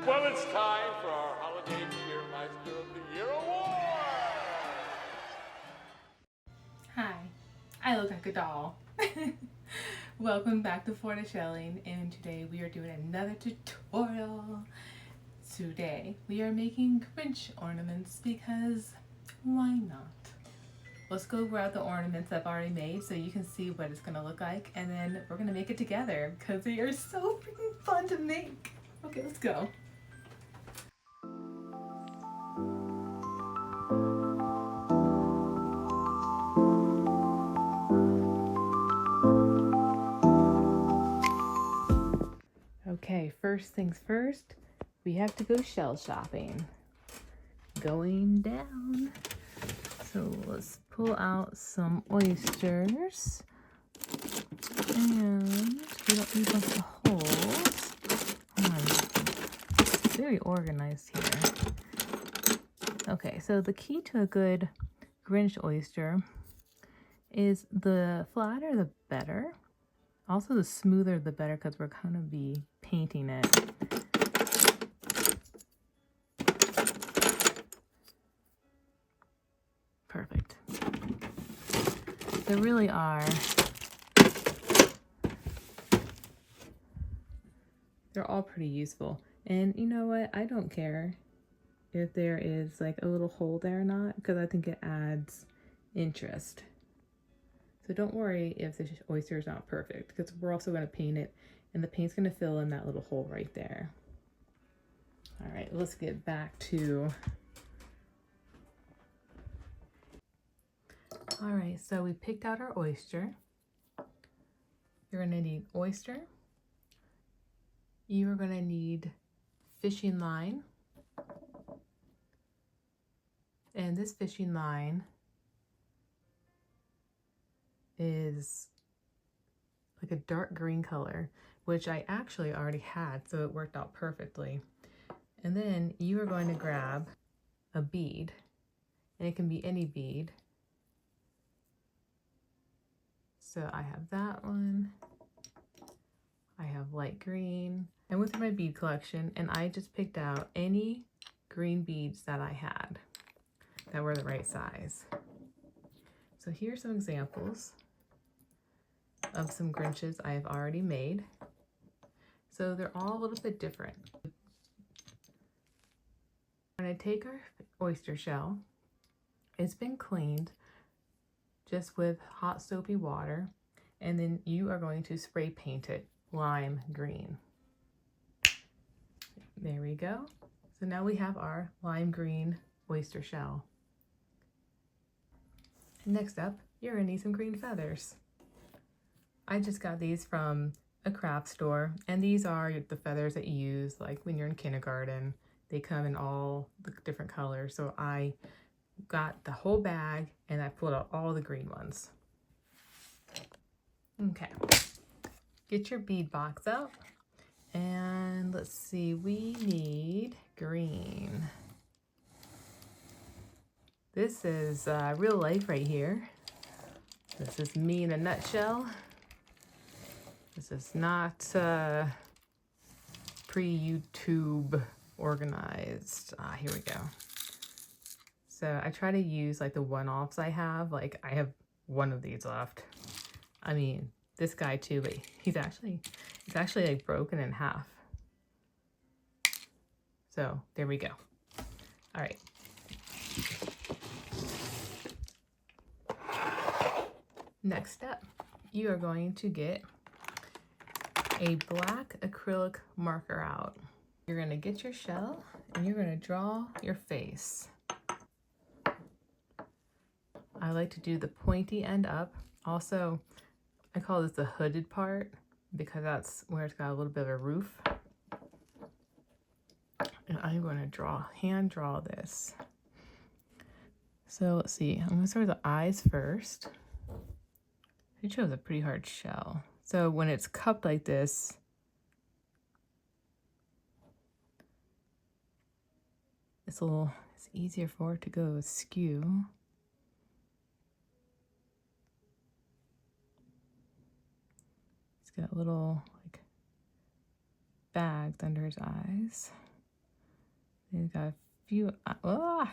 Well, it's time for our Holiday Cheermeister of the Year Award! Hi, I look like a doll. Welcome back to SoSHELLing, and today we are doing another tutorial. Today we are making Grinch ornaments because why not? Let's go grab the ornaments I've already made so you can see what it's gonna look like, and then we're gonna make it together because they are so freaking fun to make. Okay, let's go. Okay, first things first, we have to go shell shopping. Going down. So let's pull out some oysters. And we don't need a bunch of holes. It's very organized here. Okay, so the key to a good Grinch oyster is the flatter the better. Also the smoother the better, because we're gonna be painting it. Perfect. They really are. They're all pretty useful. And you know what? I don't care if there is like a little hole there or not, because I think it adds interest. So don't worry if the oyster is not perfect, because we're also going to paint it, and the paint's going to fill in that little hole right there. All right, let's get back to... All right, so we picked out our oyster. You're going to need oyster. You are going to need fishing line. And this fishing line is like a dark green color, which I actually already had, so it worked out perfectly. And then you are going to grab a bead, and it can be any bead. So I have that one. I have light green. I went through my bead collection, and I just picked out any green beads that I had that were the right size. So here's some examples of some Grinches I have already made. So they're all a little bit different. When I take our oyster shell, it's been cleaned just with hot soapy water, and then you are going to spray paint it lime green. There we go. So now we have our lime green oyster shell. Next up, you're gonna need some green feathers. I just got these from a craft store, and these are the feathers that you use like when you're in kindergarten. They come in all the different colors, so I got the whole bag and I pulled out all the green ones. Okay, get your bead box out, and let's see, we need green. This is real life right here. This is me in a nutshell. This is not pre-YouTube organized. Here we go. So I try to use like the one-offs I have. Like I have one of these left. I mean, this guy too, but it's actually like broken in half. So there we go. All right. Next step, you are going to get a black acrylic marker out. You're going to get your shell and you're going to draw your face. I like to do the pointy end up. Also, I call this the hooded part because that's where it's got a little bit of a roof. And I'm going to hand draw this. So let's see, I'm going to start with the eyes first. I chose a pretty hard shell. So when it's cupped like this, it's easier for it to go askew. It's got little like bags under his eyes. He's got a few,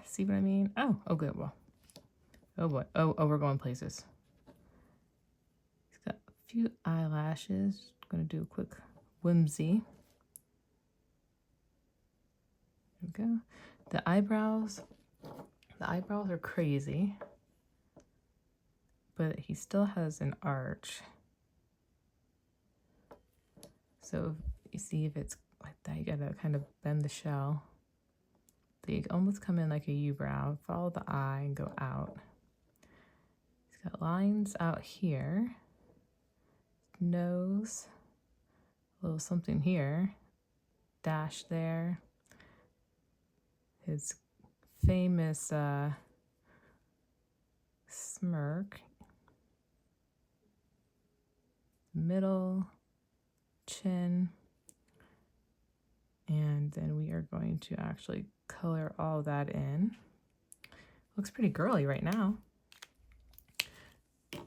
see what I mean? Oh, good, well. Oh boy, oh, we're going places. He's got a few eyelashes. I'm gonna do a quick whimsy. There we go. The eyebrows are crazy, but he still has an arch. So you see if it's like that, you gotta kind of bend the shell. They almost come in like a U-brow. Follow the eye and go out. He's got lines out here. Nose. A little something here. Dash there. His famous smirk. Middle. Chin. And then we are going to actually color all that in. Looks pretty girly right now.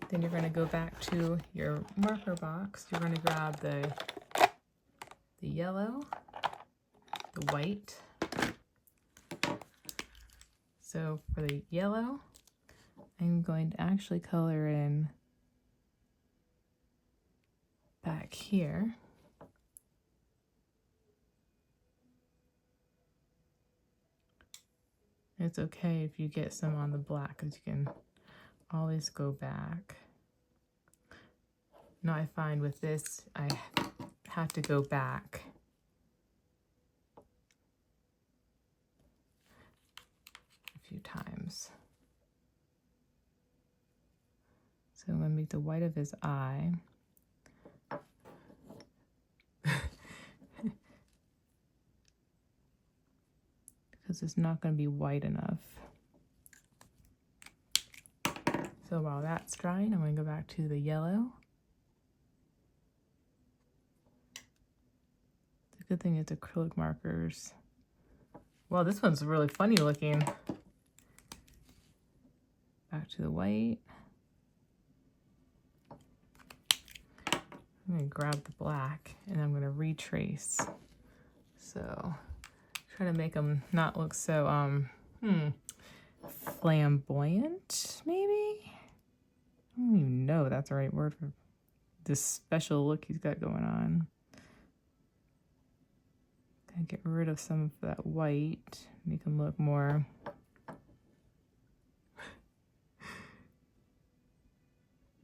Then you're going to go back to your marker box. You're going to grab the yellow, the white. So for the yellow, I'm going to actually color in back here. It's okay if you get some on the black, because you can always go back. Now I find with this, I have to go back a few times. So I'm going to make the white of his eye. Because it's not going to be white enough. So while that's drying, I'm going to go back to the yellow. The good thing is acrylic markers. Well, this one's really funny looking. Back to the white. I'm going to grab the black and I'm going to retrace. So try to make them not look so flamboyant, maybe? I don't even know if that's the right word for this special look he's got going on. Gotta get rid of some of that white, make him look more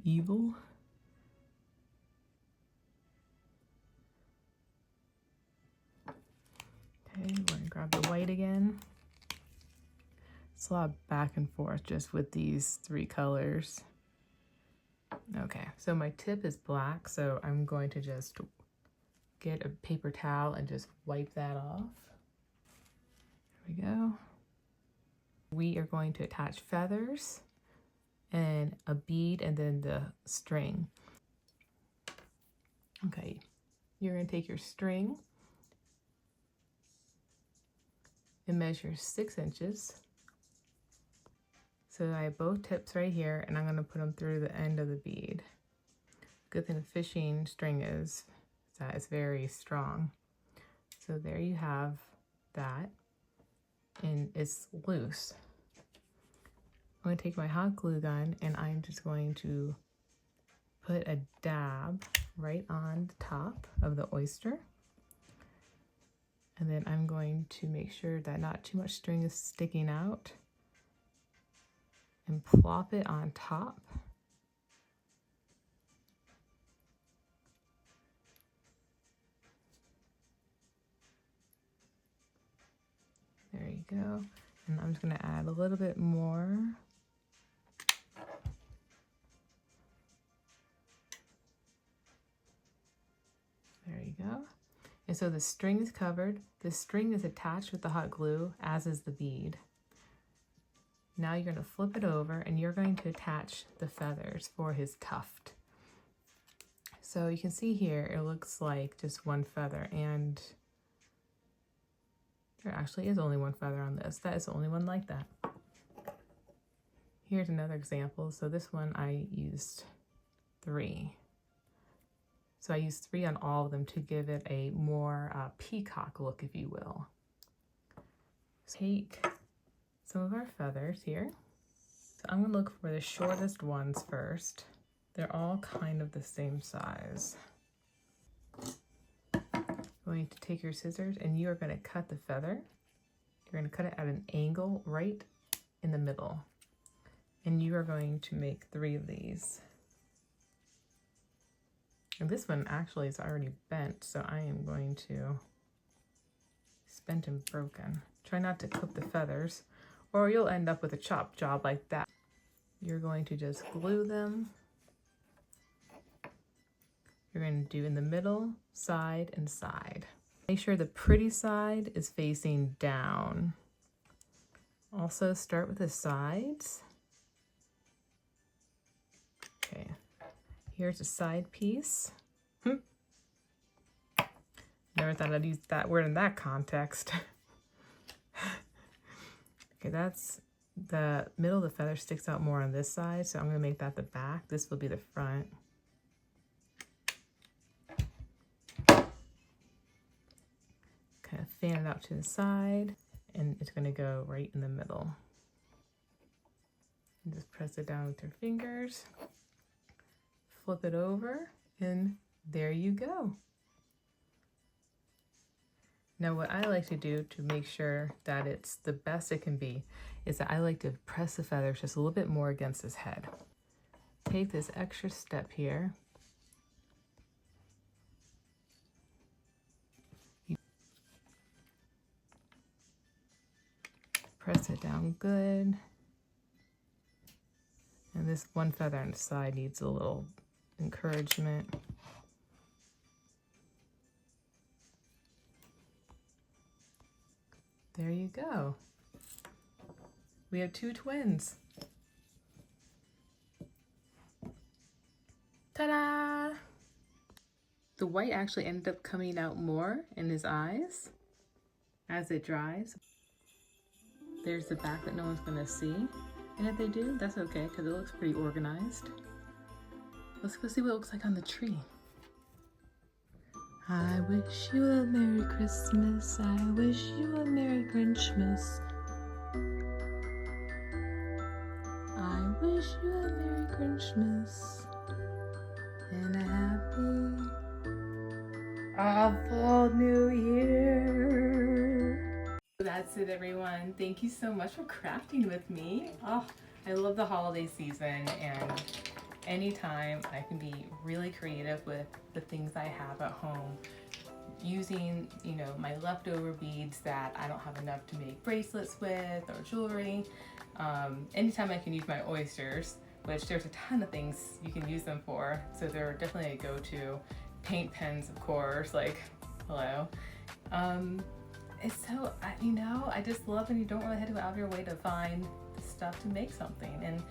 evil. Okay, we're gonna grab the white again. It's a lot back and forth just with these three colors. Okay, so my tip is black, so I'm going to just get a paper towel and just wipe that off. There we go. We are going to attach feathers and a bead and then the string. Okay, you're going to take your string and measure 6 inches. So I have both tips right here, and I'm going to put them through the end of the bead. Good thing the fishing string is that it's very strong. So there you have that, and it's loose. I'm going to take my hot glue gun, and I'm just going to put a dab right on the top of the oyster. And then I'm going to make sure that not too much string is sticking out, and plop it on top. There you go. And I'm just going to add a little bit more. There you go. And so the string is covered. The string is attached with the hot glue, as is the bead. Now you're going to flip it over and you're going to attach the feathers for his tuft. So you can see here, it looks like just one feather, and there actually is only one feather on this. That is the only one like that. Here's another example. So this one I used 3. So I used 3 on all of them to give it a more peacock look, if you will. Take some of our feathers here. So I'm gonna look for the shortest ones first. They're all kind of the same size. Going to take your scissors and you are going to cut the feather. You're going to cut it at an angle right in the middle. And you are going to make 3 of these. And this one actually is already bent, so I am going to, it's bent and broken. Try not to clip the feathers or you'll end up with a chopped job like that. You're going to just glue them. You're going to do in the middle, side, and side. Make sure the pretty side is facing down. Also start with the sides. Okay, here's a side piece. Never thought I'd use that word in that context. Okay, that's the middle of the feather sticks out more on this side, so I'm going to make that the back. This will be the front. Kind of fan it out to the side, and it's going to go right in the middle. And just press it down with your fingers, flip it over, and there you go. Now what I like to do to make sure that it's the best it can be is that I like to press the feathers just a little bit more against his head. Take this extra step here. Press it down good. And this one feather on the side needs a little encouragement. There you go. We have 2 twins. Ta-da! The white actually ended up coming out more in his eyes as it dries. There's the back that no one's gonna see. And if they do, that's okay, because it looks pretty organized. Let's go see what it looks like on the tree. I wish you a Merry Christmas. I wish you a Merry Grinchmas. I wish you a Merry Grinchmas. And a happy, awful New Year. That's it, everyone. Thank you so much for crafting with me. Oh, I love the holiday season, and anytime I can be really creative with the things I have at home, using, you know, my leftover beads that I don't have enough to make bracelets with or jewelry. Anytime I can use my oysters, which there's a ton of things you can use them for, so they're definitely a go-to. Paint pens, of course, like, hello. It's so, you know, I just love when you don't really have to go out of your way to find the stuff to make something. And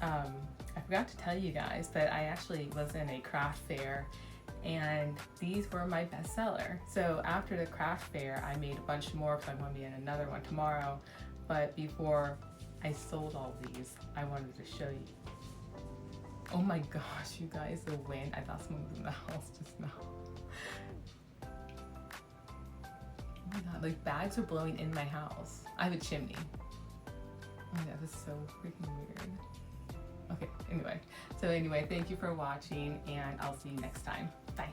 I forgot to tell you guys, but I actually was in a craft fair and these were my bestseller. So after the craft fair, I made a bunch more because I'm going to be in another one tomorrow. But before I sold all these, I wanted to show you. Oh my gosh, you guys, the wind. I thought someone was in the house just now. Oh my god, like bags are blowing in my house. I have a chimney. Oh my god, this is so freaking weird. Okay, anyway, thank you for watching and I'll see you next time. Bye.